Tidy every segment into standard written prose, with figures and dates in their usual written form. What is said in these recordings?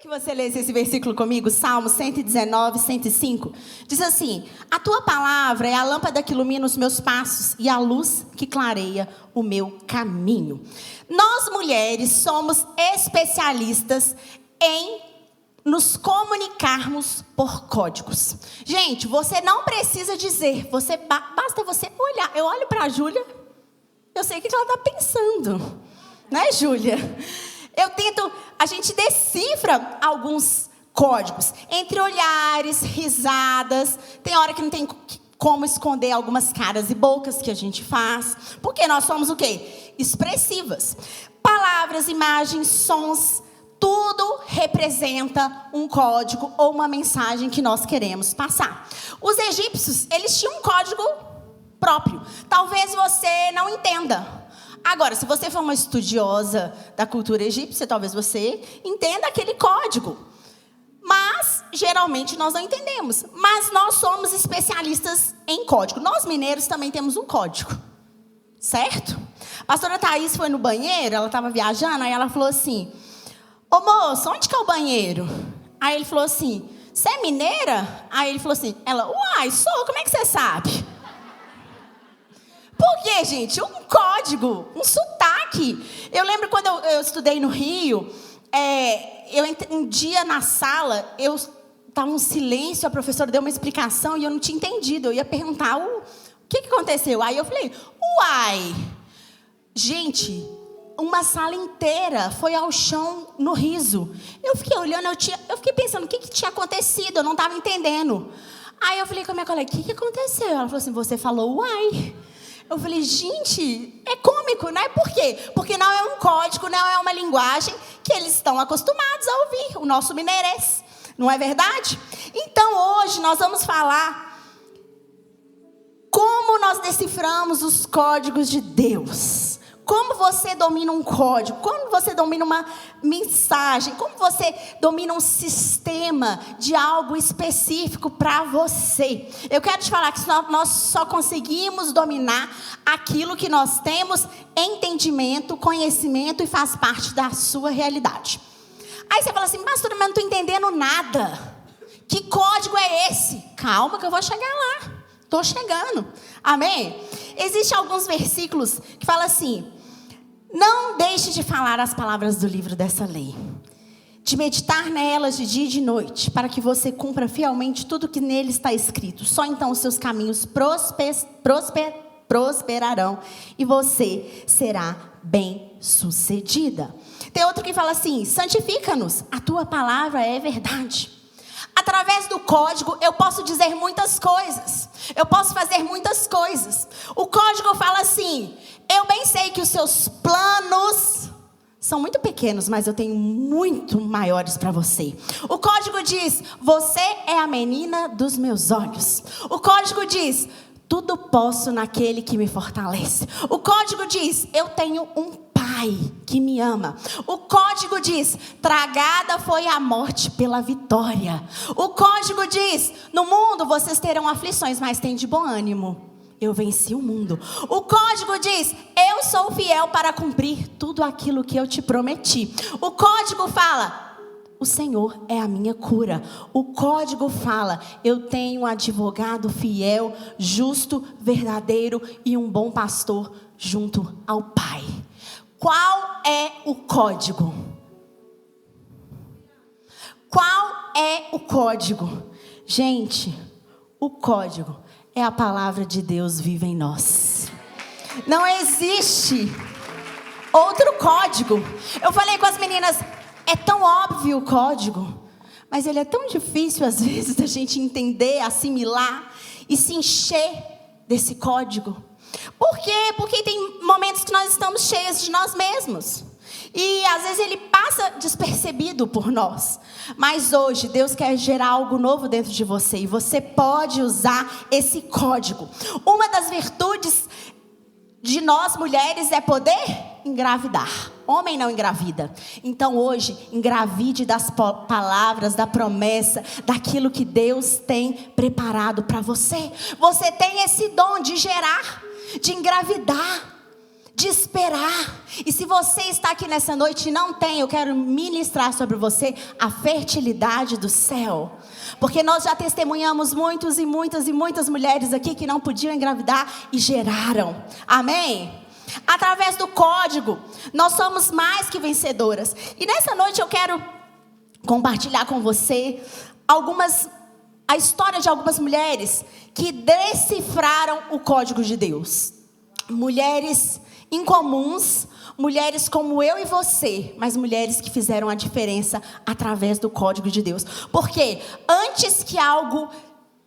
Que você lesse esse versículo comigo, Salmo 119, 105. Diz assim: a tua palavra é a lâmpada que ilumina os meus passos e a luz que clareia o meu caminho. Nós mulheres somos especialistas em nos comunicarmos por códigos. Gente, você não precisa dizer, basta você olhar. Eu olho para a Júlia, eu sei o que ela está pensando, né, Júlia? A gente decifra alguns códigos, entre olhares, risadas. Tem hora que não tem como esconder algumas caras e bocas que a gente faz, porque nós somos o quê? Expressivas. Palavras, imagens, sons, tudo representa um código ou uma mensagem que nós queremos passar. Os egípcios, eles tinham um código próprio. Talvez você não entenda. Agora, se você for uma estudiosa da cultura egípcia, talvez você entenda aquele código. Mas, geralmente, nós não entendemos. Mas nós somos especialistas em código. Nós, mineiros, também temos um código. Certo? A pastora Thaís foi no banheiro, ela estava viajando, aí ela falou assim: ô moço, onde que é o banheiro? Aí ele falou assim: você é mineira? Aí ele falou assim, uai, sou, como é que você sabe? Por quê, gente? Um código, um sotaque. Eu lembro quando eu estudei no Rio, um dia na sala, estava um silêncio, a professora deu uma explicação e eu não tinha entendido. Eu ia perguntar o que aconteceu. Aí eu falei, uai, gente, uma sala inteira foi ao chão no riso. Eu fiquei olhando, eu fiquei pensando o que tinha acontecido, eu não estava entendendo. Aí eu falei com a minha colega, o que aconteceu? Ela falou assim, você falou uai. Eu falei, gente, é cômico, né? Por quê? Porque não é um código, não é uma linguagem que eles estão acostumados a ouvir, o nosso mineirês. Não é verdade? Então, hoje, nós vamos falar como nós deciframos os códigos de Deus. Como você domina um código, como você domina uma mensagem, como você domina um sistema de algo específico para você. Eu quero te falar que nós só conseguimos dominar aquilo que nós temos entendimento, conhecimento e faz parte da sua realidade. Aí você fala assim, pastor, mas eu não estou entendendo nada. Que código é esse? Calma que eu vou chegar lá. Estou chegando. Amém? Existem alguns versículos que falam assim: não deixe de falar as palavras do livro dessa lei, de meditar nelas de dia e de noite, para que você cumpra fielmente tudo que nele está escrito. Só então os seus caminhos prosperarão e você será bem-sucedida. Tem outro que fala assim: santifica-nos, a tua palavra é verdade. Através do código eu posso dizer muitas coisas. Eu posso fazer muitas coisas. O código fala assim: eu bem sei que os seus planos são muito pequenos, mas eu tenho muito maiores para você. O código diz: você é a menina dos meus olhos. O código diz: tudo posso naquele que me fortalece. O código diz: eu tenho um Pai que me ama. O código diz: tragada foi a morte pela vitória. O código diz: no mundo vocês terão aflições, mas tem de bom ânimo. Eu venci o mundo. O código diz: eu sou fiel para cumprir tudo aquilo que eu te prometi. O código fala: o Senhor é a minha cura. O código fala: eu tenho um advogado fiel, justo, verdadeiro e um bom pastor junto ao Pai. Qual é o código? Qual é o código? Gente, o código é a palavra de Deus viva em nós. Não existe outro código. Eu falei com as meninas, é tão óbvio o código, mas ele é tão difícil às vezes da gente entender, assimilar e se encher desse código. Por quê? Porque tem momentos que nós estamos cheios de nós mesmos. E às vezes ele passa despercebido por nós. Mas hoje Deus quer gerar algo novo dentro de você. E você pode usar esse código. Uma das virtudes de nós mulheres é poder engravidar. Homem não engravida. Então hoje, engravide das palavras, da promessa, daquilo que Deus tem preparado para você. Você tem esse dom de gerar, de engravidar, de esperar. E se você está aqui nessa noite e não tem, eu quero ministrar sobre você a fertilidade do céu. Porque nós já testemunhamos muitas e muitas mulheres aqui que não podiam engravidar e geraram. Amém? Através do código, nós somos mais que vencedoras. E nessa noite eu quero compartilhar com você a história de algumas mulheres que decifraram o código de Deus. Mulheres incomuns, mulheres como eu e você, mas mulheres que fizeram a diferença através do código de Deus. Porque antes que algo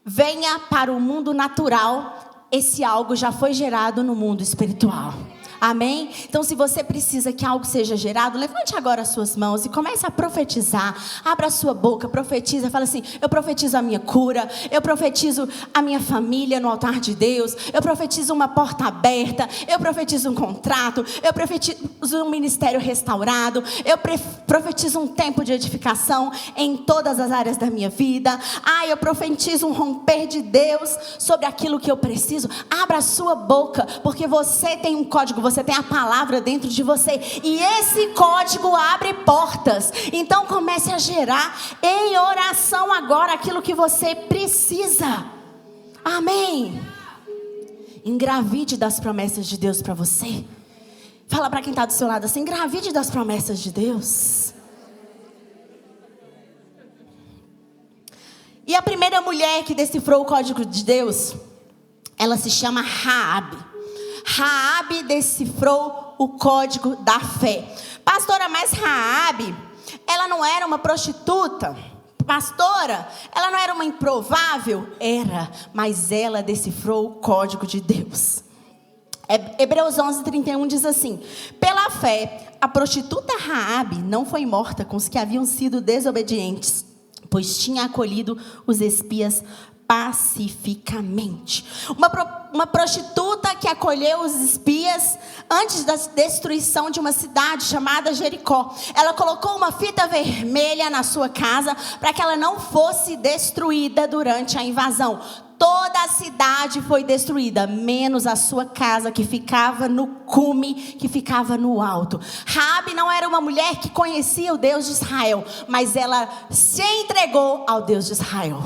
venha para o mundo natural, esse algo já foi gerado no mundo espiritual. Amém? Então, se você precisa que algo seja gerado, levante agora as suas mãos e comece a profetizar. Abra a sua boca, profetiza, fala assim: eu profetizo a minha cura, eu profetizo a minha família no altar de Deus, eu profetizo uma porta aberta, eu profetizo um contrato, eu profetizo um ministério restaurado, eu profetizo um tempo de edificação em todas as áreas da minha vida. Eu profetizo um romper de Deus sobre aquilo que eu preciso. Abra a sua boca, porque você tem um código, você tem a palavra dentro de você, e esse código abre portas. Então comece a gerar em oração agora aquilo que você precisa. Amém? Engravide das promessas de Deus para você. Fala para quem está do seu lado assim: engravide das promessas de Deus. E a primeira mulher que decifrou o código de Deus, ela se chama Raabe. Raabe decifrou o código da fé. Pastora, mas Raabe, ela não era uma prostituta? Pastora, ela não era uma improvável? Era, mas ela decifrou o código de Deus. Hebreus 11:31 diz assim: pela fé, a prostituta Raabe não foi morta com os que haviam sido desobedientes, pois tinha acolhido os espias pacificamente. Uma prostituta que acolheu os espias antes da destruição de uma cidade chamada Jericó. Ela colocou uma fita vermelha na sua casa para que ela não fosse destruída durante a invasão. Toda a cidade foi destruída, menos a sua casa, que ficava no cume, que ficava no alto. Raabe não era uma mulher que conhecia o Deus de Israel, mas ela se entregou ao Deus de Israel.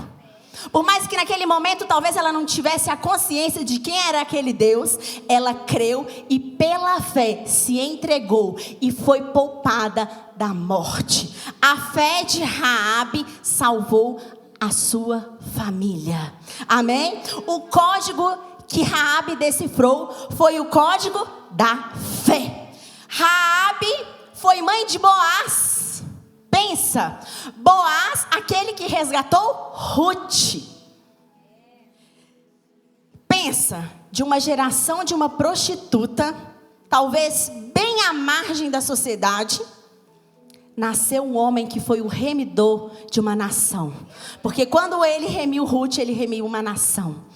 Por mais que naquele momento talvez ela não tivesse a consciência de quem era aquele Deus, ela creu e pela fé se entregou e foi poupada da morte. A fé de Raabe salvou a sua família. Amém? O código que Raabe decifrou foi o código da fé. Raabe foi mãe de Boaz. Pensa, Boaz, aquele que resgatou Ruth. Pensa, de uma geração de uma prostituta, talvez bem à margem da sociedade, nasceu um homem que foi o remidor de uma nação. Porque quando ele remiu Ruth, ele remiu uma nação.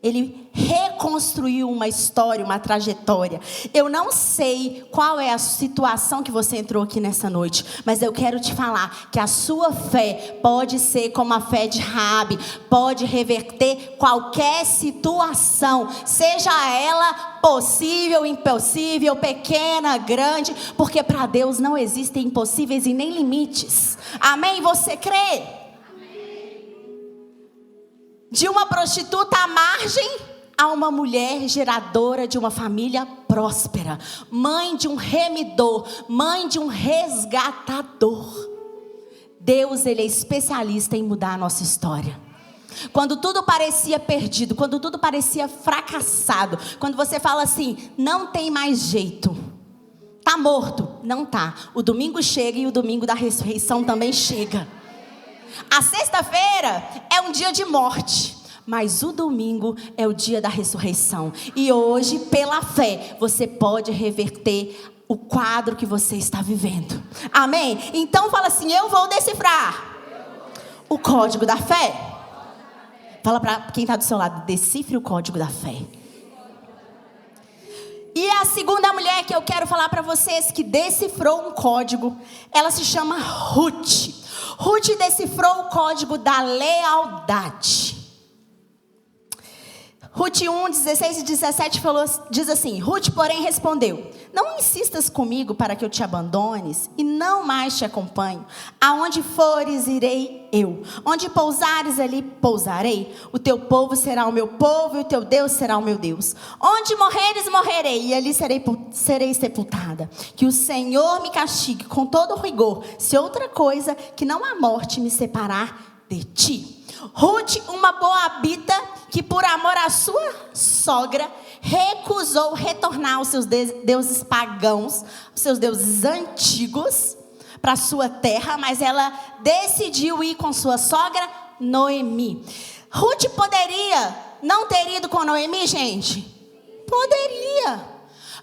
Ele reconstruiu uma história, uma trajetória. Eu não sei qual é a situação que você entrou aqui nessa noite, mas eu quero te falar que a sua fé pode ser como a fé de Raabe, pode reverter qualquer situação, seja ela possível, impossível, pequena, grande, porque para Deus não existem impossíveis e nem limites. Amém? Você crê? De uma prostituta à margem a uma mulher geradora de uma família próspera, mãe de um remidor, mãe de um resgatador. Deus, Ele é especialista em mudar a nossa história. Quando tudo parecia perdido, quando tudo parecia fracassado, quando você fala assim, não tem mais jeito, tá morto, não tá. O domingo chega e o domingo da ressurreição também chega. A sexta-feira é um dia de morte, mas o domingo é o dia da ressurreição. E hoje, pela fé, você pode reverter o quadro que você está vivendo. Amém? Então fala assim, eu vou decifrar o código da fé. Fala para quem está do seu lado, decifre o código da fé. E a segunda mulher que eu quero falar para vocês que decifrou um código, ela se chama Ruth. Ruth decifrou o código da lealdade. Ruth 1, 16 e 17 diz assim: Ruth, porém, respondeu: não insistas comigo para que eu te abandones e não mais te acompanho. Aonde fores, irei eu. Onde pousares, ali pousarei. O teu povo será o meu povo e o teu Deus será o meu Deus. Onde morreres, morrerei e ali serei sepultada. Que o Senhor me castigue com todo rigor, se outra coisa que não a morte me separar de ti. Ruth, uma moabita, que por amor à sua sogra, recusou retornar aos seus deuses pagãos, aos seus deuses antigos, para sua terra, mas ela decidiu ir com sua sogra, Noemi. Ruth poderia não ter ido com Noemi, gente? Poderia,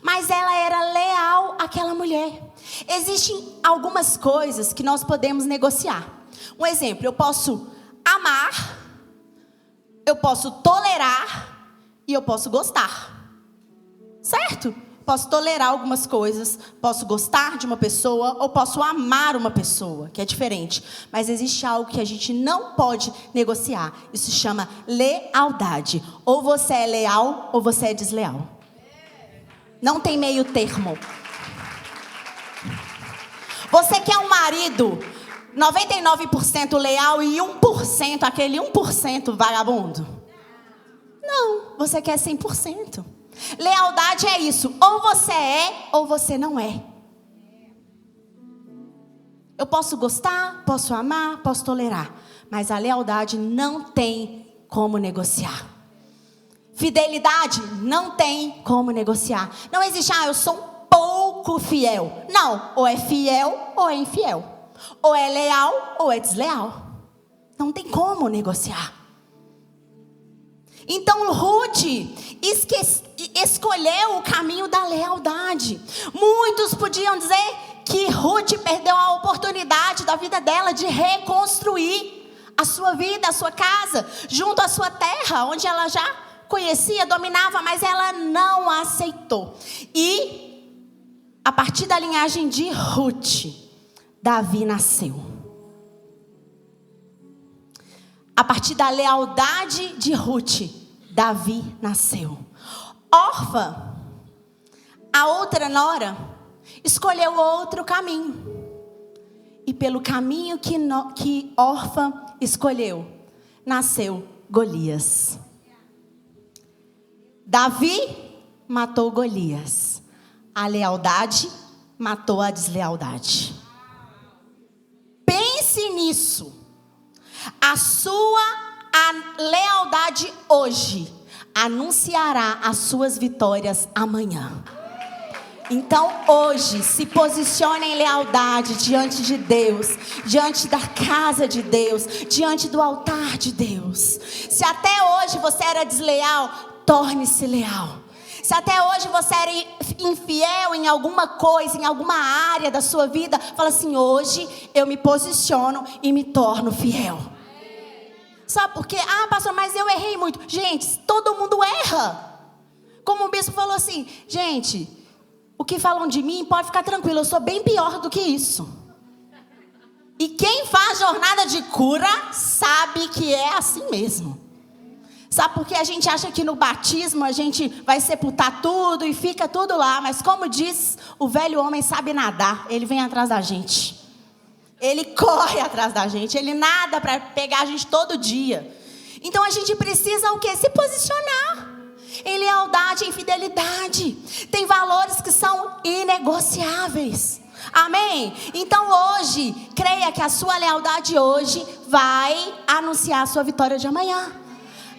mas ela era leal àquela mulher. Existem algumas coisas que nós podemos negociar. Um exemplo, eu posso amar, eu posso tolerar e eu posso gostar, certo? Posso tolerar algumas coisas, posso gostar de uma pessoa ou posso amar uma pessoa, que é diferente. Mas existe algo que a gente não pode negociar. Isso se chama lealdade. Ou você é leal ou você é desleal. Não tem meio termo. Você quer um marido 99% leal e 1%, aquele 1% vagabundo? Não, você quer 100%. Lealdade é isso, ou você é ou você não é. Eu posso gostar, posso amar, posso tolerar, mas a lealdade não tem como negociar. Fidelidade não tem como negociar. Não existe, eu sou um pouco fiel. Não, ou é fiel ou é infiel. Ou é leal ou é desleal. Não tem como negociar. Então Ruth escolheu o caminho da lealdade. Muitos podiam dizer que Ruth perdeu a oportunidade da vida dela de reconstruir a sua vida, a sua casa, junto à sua terra, onde ela já conhecia, dominava, mas ela não aceitou. E a partir da linhagem de Ruth, Davi nasceu. A partir da lealdade de Ruth, Davi nasceu. Orfa, a outra nora, escolheu outro caminho. E pelo caminho que Orfa escolheu, nasceu Golias. Davi matou Golias. A lealdade matou a deslealdade. Pense nisso. A lealdade hoje anunciará as suas vitórias amanhã. Então hoje se posicione em lealdade diante de Deus, diante da casa de Deus, diante do altar de Deus. Se até hoje você era desleal, torne-se leal. Se até hoje você era infiel em alguma coisa, em alguma área da sua vida, fala assim: hoje eu me posiciono e me torno fiel. Sabe por quê? Pastor, mas eu errei muito. Gente, todo mundo erra. Como o bispo falou assim: gente, o que falam de mim pode ficar tranquilo, eu sou bem pior do que isso. E quem faz jornada de cura sabe que é assim mesmo. Sabe por que a gente acha que no batismo a gente vai sepultar tudo e fica tudo lá? Mas como diz, o velho homem sabe nadar, ele vem atrás da gente. Ele corre atrás da gente, ele nada para pegar a gente todo dia. Então a gente precisa o quê? Se posicionar em lealdade, em fidelidade. Tem valores que são inegociáveis. Amém? Então hoje, creia que a sua lealdade hoje vai anunciar a sua vitória de amanhã.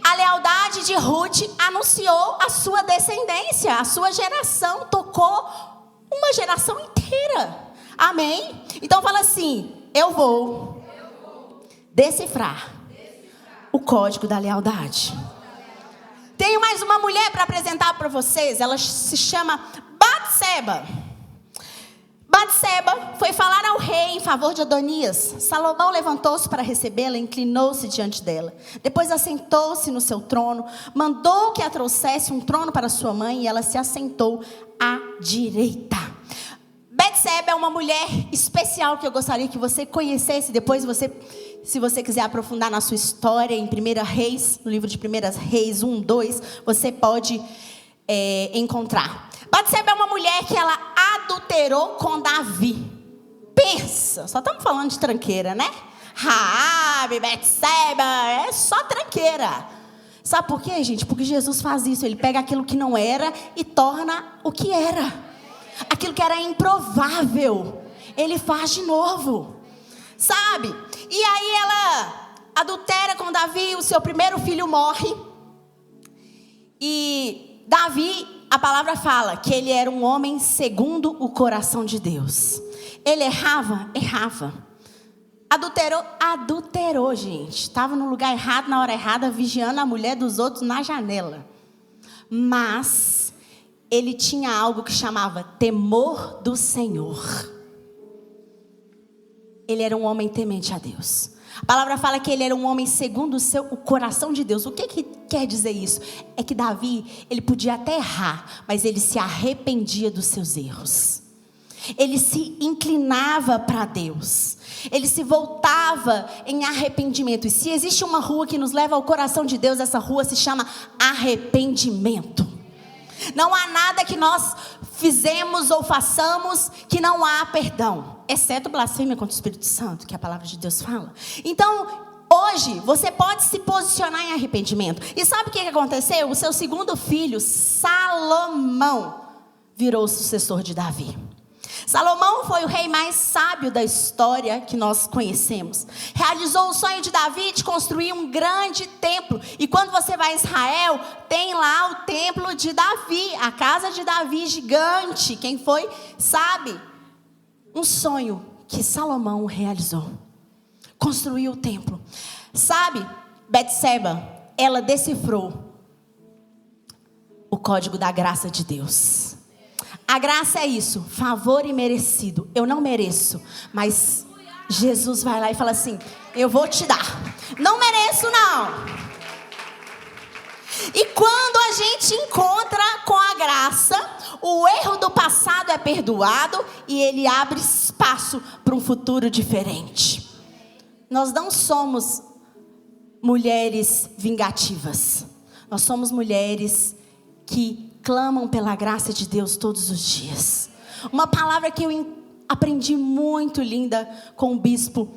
A lealdade de Ruth anunciou a sua descendência, a sua geração, tocou uma geração inteira. Amém? Então fala assim: eu vou decifrar o código da lealdade. Tenho mais uma mulher para apresentar para vocês. Ela se chama Batseba. Batseba foi falar ao rei em favor de Adonias. Salomão levantou-se para recebê-la e inclinou-se diante dela. Depois assentou-se no seu trono, mandou que a trouxesse um trono para sua mãe e ela se assentou à direita. Batseba é uma mulher especial que eu gostaria que você conhecesse, depois você se você quiser aprofundar na sua história, em 1 Reis, no livro de 1 Reis 1, 2, você pode encontrar. Batseba é uma mulher que ela adulterou com Davi. Pensa, só estamos falando de tranqueira, né? Raabe, Batseba, é só tranqueira. Sabe por quê, gente? Porque Jesus faz isso, ele pega aquilo que não era e torna o que era. Aquilo que era improvável, ele faz de novo. Sabe? E aí ela adultera com Davi, o seu primeiro filho morre. E Davi, a palavra fala que ele era um homem segundo o coração de Deus. Ele errava? Errava. Adulterou, gente. Estava no lugar errado, na hora errada, vigiando a mulher dos outros na janela. Mas ele tinha algo que chamava temor do Senhor. Ele era um homem temente a Deus. A palavra fala que ele era um homem segundo o coração de Deus. O que quer dizer isso? É que Davi, ele podia até errar, mas ele se arrependia dos seus erros. Ele se inclinava para Deus. Ele se voltava em arrependimento. E se existe uma rua que nos leva ao coração de Deus, essa rua se chama arrependimento. Não há nada que nós fizemos ou façamos que não há perdão, exceto blasfêmia contra o Espírito Santo, que a palavra de Deus fala. Então, hoje, você pode se posicionar em arrependimento. E sabe o que aconteceu? O seu segundo filho, Salomão, virou o sucessor de Davi. Salomão foi o rei mais sábio da história que nós conhecemos. Realizou o sonho de Davi de construir um grande templo. E quando você vai a Israel, tem lá o templo de Davi, a casa de Davi gigante. Quem foi, sabe? Um sonho que Salomão realizou. Construiu o templo. Sabe, Batseba, ela decifrou o código da graça de Deus. A graça é isso, favor imerecido. Eu não mereço, mas Jesus vai lá e fala assim: eu vou te dar. Não mereço, não. E quando a gente encontra com a graça, o erro do passado é perdoado e ele abre espaço para um futuro diferente. Nós não somos mulheres vingativas. Nós somos mulheres que clamam pela graça de Deus todos os dias. Uma palavra que eu aprendi muito linda com o bispo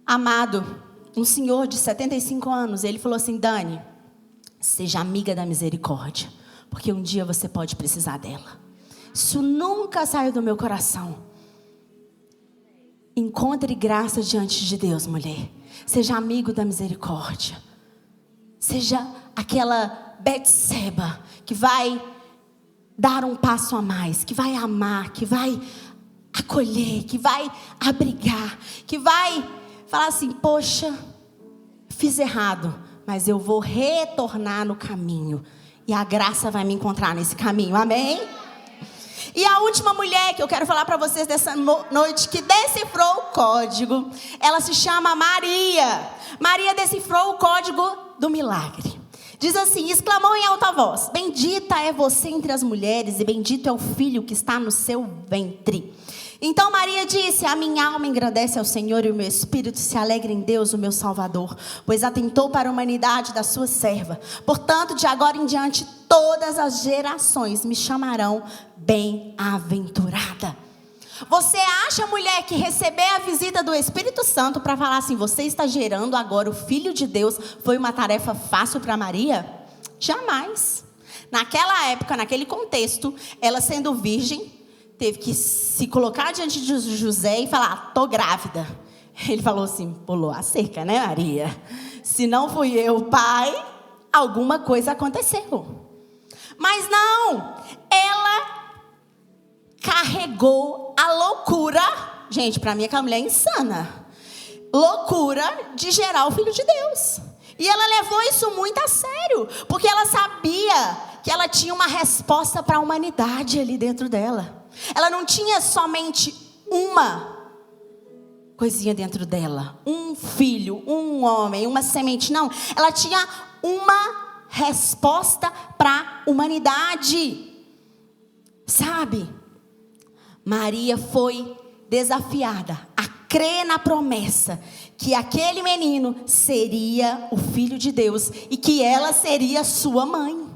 amado, um senhor de 75 anos. Ele falou assim: Dani, seja amiga da misericórdia, porque um dia você pode precisar dela. Isso nunca saiu do meu coração. Encontre graça diante de Deus, mulher. Seja amigo da misericórdia. Seja aquela Batseba que vai dar um passo a mais, que vai amar, que vai acolher, que vai abrigar, que vai falar assim: poxa, fiz errado, mas eu vou retornar no caminho e a graça vai me encontrar nesse caminho, amém? E a última mulher que eu quero falar para vocês dessa noite, que decifrou o código, ela se chama Maria. Maria decifrou o código do milagre. Diz assim, exclamou em alta voz: bendita é você entre as mulheres e bendito é o filho que está no seu ventre. Então Maria disse: a minha alma engrandece ao Senhor e o meu espírito se alegra em Deus, o meu Salvador, pois atentou para a humanidade da sua serva. Portanto, de agora em diante, todas as gerações me chamarão bem-aventurada. Você acha, mulher, que receber a visita do Espírito Santo para falar assim: você está gerando agora o Filho de Deus, foi uma tarefa fácil para Maria? Jamais. Naquela época, naquele contexto, ela sendo virgem, teve que se colocar diante de José e falar: tô grávida. Ele falou assim: pulou a cerca, né, Maria? Se não fui eu, pai, alguma coisa aconteceu. Mas não, ela carregou a loucura, gente, para mim aquela mulher é insana, loucura de gerar o Filho de Deus. E ela levou isso muito a sério, porque ela sabia que ela tinha uma resposta para a humanidade ali dentro dela. Ela não tinha somente uma coisinha dentro dela, um filho, um homem, uma semente, não. Ela tinha uma resposta para a humanidade, sabe? Maria foi desafiada a crer na promessa que aquele menino seria o Filho de Deus e que ela seria sua mãe.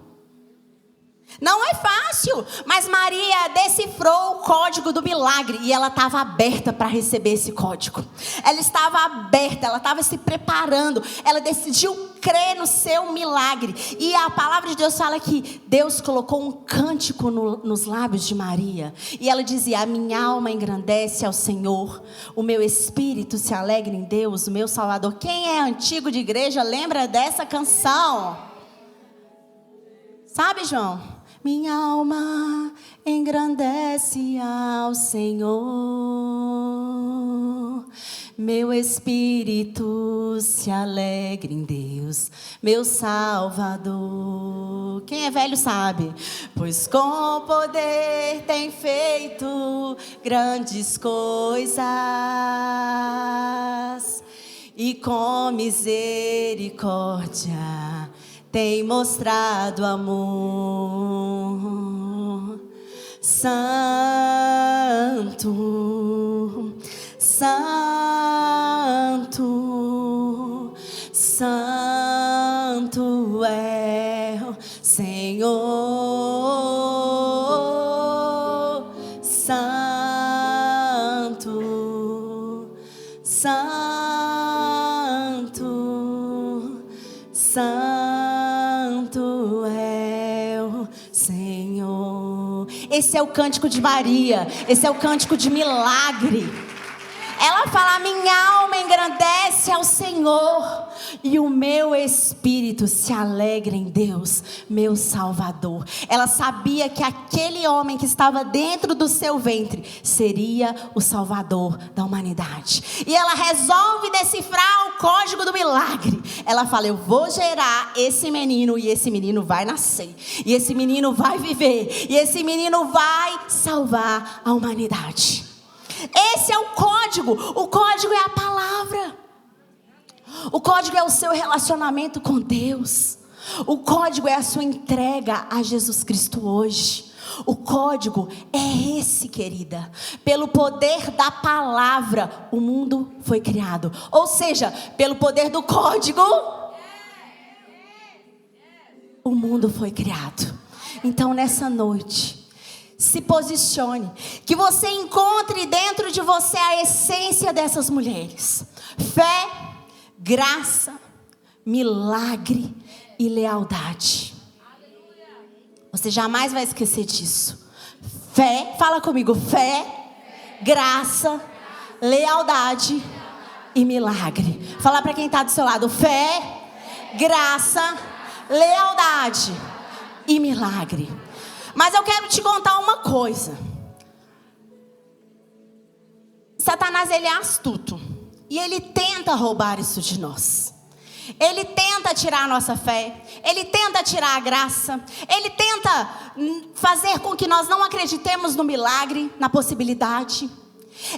Não é fácil, mas Maria decifrou o código do milagre e ela estava aberta para receber esse código. Ela estava aberta, ela estava se preparando, ela decidiu crer no seu milagre. E a palavra de Deus fala que Deus colocou um cântico nos lábios de Maria. E ela dizia: a minha alma engrandece ao Senhor, o meu espírito se alegra em Deus, o meu Salvador. Quem é antigo de igreja lembra dessa canção? Sabe, João? Minha alma engrandece ao Senhor, meu espírito se alegra em Deus, meu Salvador. Quem é velho sabe. Pois com poder tem feito grandes coisas e com misericórdia tem mostrado amor. Santo, santo, santo é o Senhor. Santo, santo, santo é o Senhor. Esse é o cântico de Maria, esse é o cântico de milagre. Ela fala: minha alma engrandece ao Senhor e o meu espírito se alegra em Deus, meu Salvador. Ela sabia que aquele homem que estava dentro do seu ventre seria o Salvador da humanidade. E ela resolve decifrar o código do milagre. Ela fala: eu vou gerar esse menino e esse menino vai nascer. E esse menino vai viver. E esse menino vai salvar a humanidade. Esse é o código. O código é a palavra. O código é o seu relacionamento com Deus. O código é a sua entrega a Jesus Cristo hoje. O código é esse, querida. Pelo poder da palavra, o mundo foi criado. Ou seja, pelo poder do código, o mundo foi criado. Então, nessa noite, se posicione, que você encontre dentro de você a essência dessas mulheres: fé, graça, milagre e lealdade. Você jamais vai esquecer disso. Fé, fala comigo: fé, graça, lealdade e milagre. Fala para quem está do seu lado: fé, graça, lealdade e milagre. Mas eu quero te contar uma coisa. Satanás, ele é astuto. E ele tenta roubar isso de nós. Ele tenta tirar a nossa fé. Ele tenta tirar a graça. Ele tenta fazer com que nós não acreditemos no milagre, na possibilidade.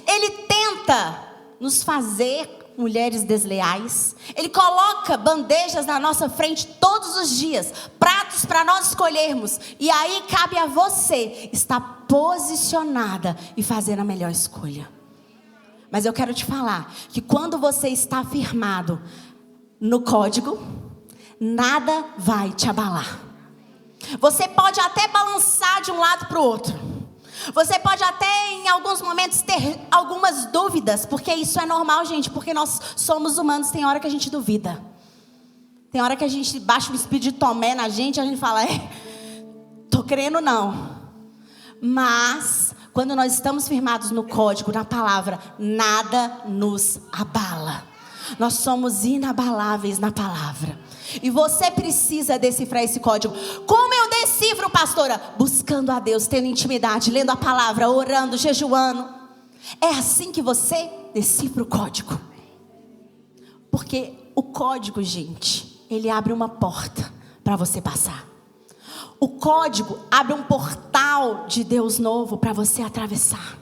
Ele tenta nos fazer mulheres desleais. Ele coloca bandejas na nossa frente todos os dias, pratos para nós escolhermos. E aí cabe a você estar posicionada e fazer a melhor escolha. Mas eu quero te falar que quando você está firmado no código, nada vai te abalar. Você pode até balançar de um lado para o outro. Você pode até em alguns momentos ter algumas dúvidas, porque isso é normal, gente, porque nós somos humanos. Tem hora que a gente duvida. Tem hora que a gente baixa o espírito de Tomé na gente, a gente fala: tô crendo não. Mas quando nós estamos firmados no código, na palavra, nada nos abala. Nós somos inabaláveis na palavra. E você precisa decifrar esse código. Como eu decifro, pastora? Buscando a Deus, tendo intimidade, lendo a palavra, orando, jejuando. É assim que você decifra o código. Porque o código, gente, ele abre uma porta para você passar. O código abre um portal de Deus novo para você atravessar.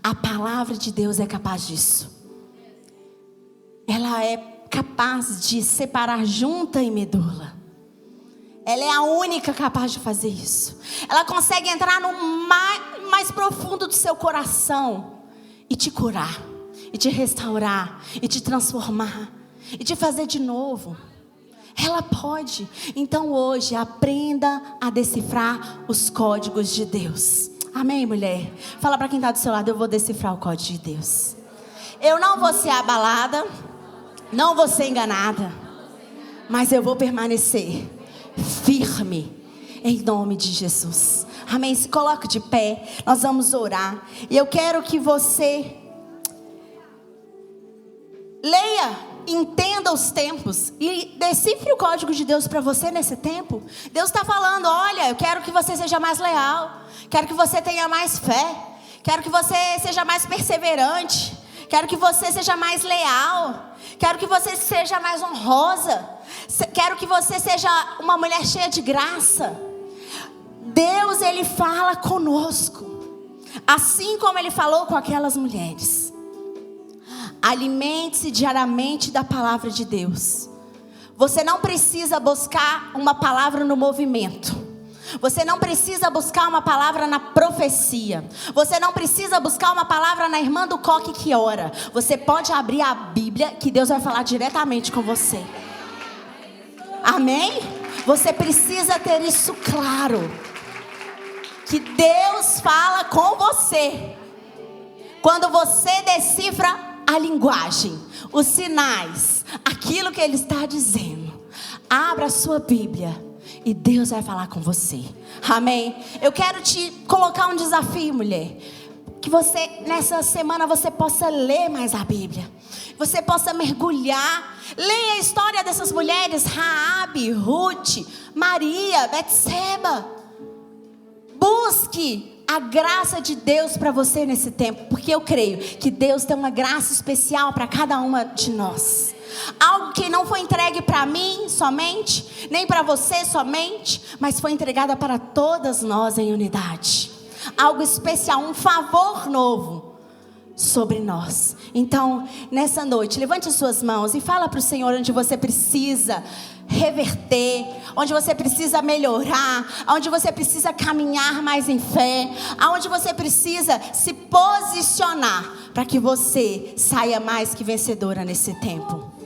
A palavra de Deus é capaz disso. Ela é capaz de separar junta e medula. Ela é a única capaz de fazer isso. Ela consegue entrar no mais profundo do seu coração e te curar, e te restaurar, e te transformar, e te fazer de novo. Ela pode. Então hoje aprenda a decifrar os códigos de Deus. Amém, mulher? Fala para quem está do seu lado: eu vou decifrar o código de Deus. Eu não vou ser abalada, não vou ser enganada, mas eu vou permanecer firme em nome de Jesus. Amém? Se coloque de pé, nós vamos orar. E eu quero que você leia, entenda os tempos e decifre o código de Deus para você nesse tempo. Deus está falando: olha, eu quero que você seja mais leal, quero que você tenha mais fé, quero que você seja mais perseverante, quero que você seja mais leal, quero que você seja mais honrosa, quero que você seja uma mulher cheia de graça. Deus, Ele fala conosco, assim como Ele falou com aquelas mulheres. Alimente-se diariamente da palavra de Deus. Você não precisa buscar uma palavra no movimento. Você não precisa buscar uma palavra na profecia. Você não precisa buscar uma palavra na irmã do coque que ora. Você pode abrir a Bíblia, que Deus vai falar diretamente com você. Amém? Você precisa ter isso claro, que Deus fala com você quando você decifra a linguagem, os sinais, aquilo que Ele está dizendo. Abra a sua Bíblia e Deus vai falar com você. Amém? Eu quero te colocar um desafio, mulher. Que você, nessa semana, você possa ler mais a Bíblia. Você possa mergulhar. Leia a história dessas mulheres: Raabe, Ruth, Maria, Betseba. Busque a graça de Deus para você nesse tempo, porque eu creio que Deus tem uma graça especial para cada uma de nós. Algo que não foi entregue para mim somente, nem para você somente, mas foi entregada para todas nós em unidade. Algo especial, um favor novo sobre nós. Então, nessa noite, levante as suas mãos e fala para o Senhor onde você precisa reverter, onde você precisa melhorar, onde você precisa caminhar mais em fé, aonde você precisa se posicionar para que você saia mais que vencedora nesse tempo.